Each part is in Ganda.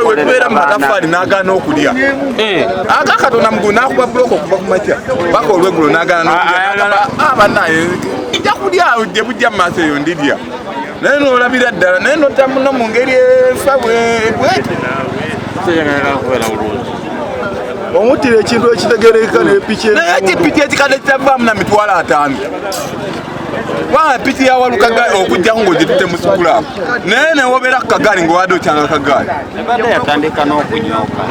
Wekwera matafali nagana okulya akakatona mugulu nakuba buloko okuva ku makya baka olweggulo nagana abanaye ija kulya ujje bujja mu maaso eyo ndirya naye nolabira ddala naye notamuno mu ngeri efa bwete omutira ekintu ekitegereka nepiki naye kipiki ekikadde kitavaamu na mitwalo 5 wa piti ya walukaga okujja ngo zitute musukula naye ne wobera kagaali ng'owadde okyanga kagaali ebadde yatandika n'okunyoka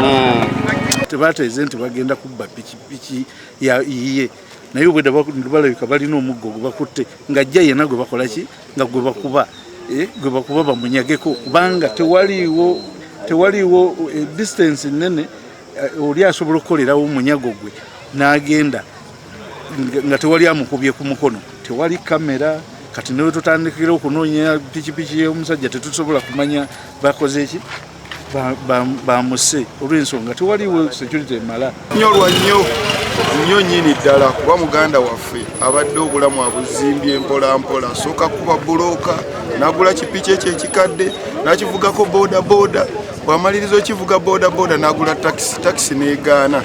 tebateeze nti bagenda kubba piki ya iye naye obwedda balabika balina omuggo gwebakutte ng'ajja yena gwe bakola ki nga gwe bakuba bamunyageko kubanga tewaliiwo distance nene oli asobola okukolerawo omunyago gwe n'agenda nga tewali amukubye ku mukono tewali kamera kati newe tutandikira okunoonya pikipiki y'omusajja tetusobola kumanya bakoze eki bamuse olw'ensonga tewaliwo security emala nyolwa nnyo nyini ddala kuba muganda waffe abadde obulamu abuzimbye mpolampola asooka kuba bulooka n'agula kipiki ekyo ekikadde n'akivugako bodaboda bw'amaliriza okivuga bodaboda n'agula takisi n'egaana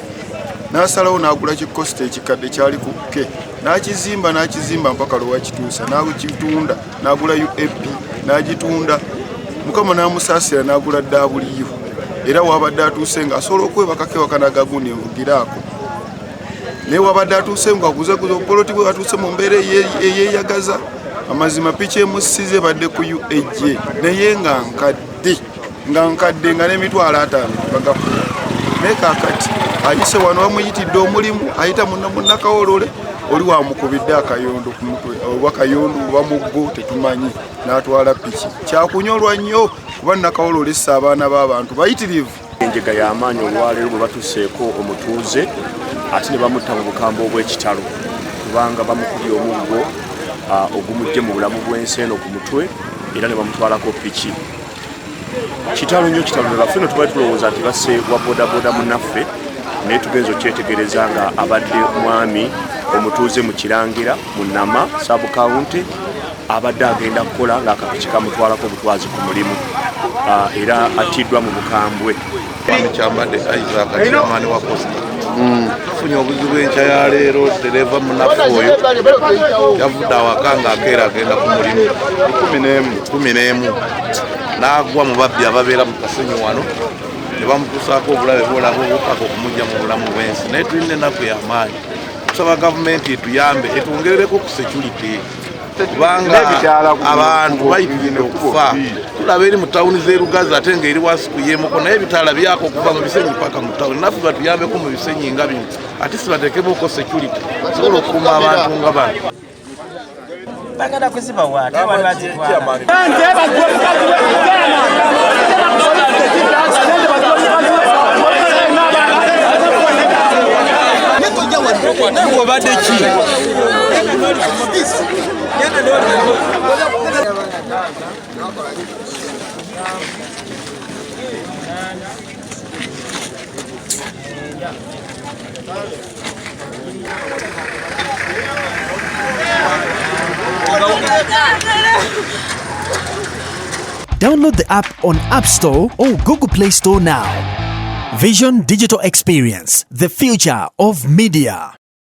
n'asalawo n'agula kikosita ekikadde kyali ku ke n'akizimba mpaka lwewakituusa n'akitunda n'agula UAP n'agitunda mukama n'amusaasira n'agula ddabuliyo era wabadde atuuse nga asobola okwebakako ewakanaga gundi envugiraako naye wabadde atuuse nga aguzaguza opoloti bwe atuuse mu mbeera eyeeyagaza amazima piki emusize badde ku UAJ naye nga nkadde nga n'emitwalo 5 bagakuba naye kaakati ayise wano bamuyitidde omulimu ayita munnakawolole oli wamukubidde akayondo ku mutwe oba kayondo oba muggo tetumanyi n'atwala piki kyakunyolwa nnyo kuba nnakawolole essa abaana b'abantu bayitirivu enjega y'amaanyi olwaleero bwe batuseeko omutuuze ate ne bamutta mu bukambwe obw'ekitalo kubanga bamukubye omuggo ogumujje mu bulamu bw'ensi eno ku mutwe era ne bamutwalako piki kitalo nnyo kitalo ne baffe no tubali tulowooza nti basse wa bodaboda munnaffe naye tugenza okyetegereza nga abadde mwami omutuuze mu Kirangira mu Nama saabu kawunti abadde agenda kukola ng'akapiki kamutwalako obutwazi ku mulimu era attiddwa mu bukambwe kyambadde Isaac Kiramani wa Costa tufunye obuzibu enkya ya leero Ddereeva munnaffe oyo yavudde awaka ng'akeera agenda ku mulimu 11 n'agwa mu babbi ababeera mu Kasenyi wano ne bamutuusaako obulabe bwolaba obukaka okumujja mu bulamu bw'ensi naye tulina ennaku y'amaanyi tusaba gavumenti etuyambe etwongerereko ku security kubanga abantu bayitiridde okufa tulaba eri mu tawuni z'erugazi ate ng'eri wasiku y'emoko naye ebitaala byako okuva mu bisenyi paka mu tawuni naffe batuyambeko mu bisenyi nga bino ate sibateekeboko security sobola okukuuma abantu nga bano bagenda kuziba waate wali bazitwala obadde ki Download the app on App Store or Google Play Store now. Vision Digital Experience, the future of media.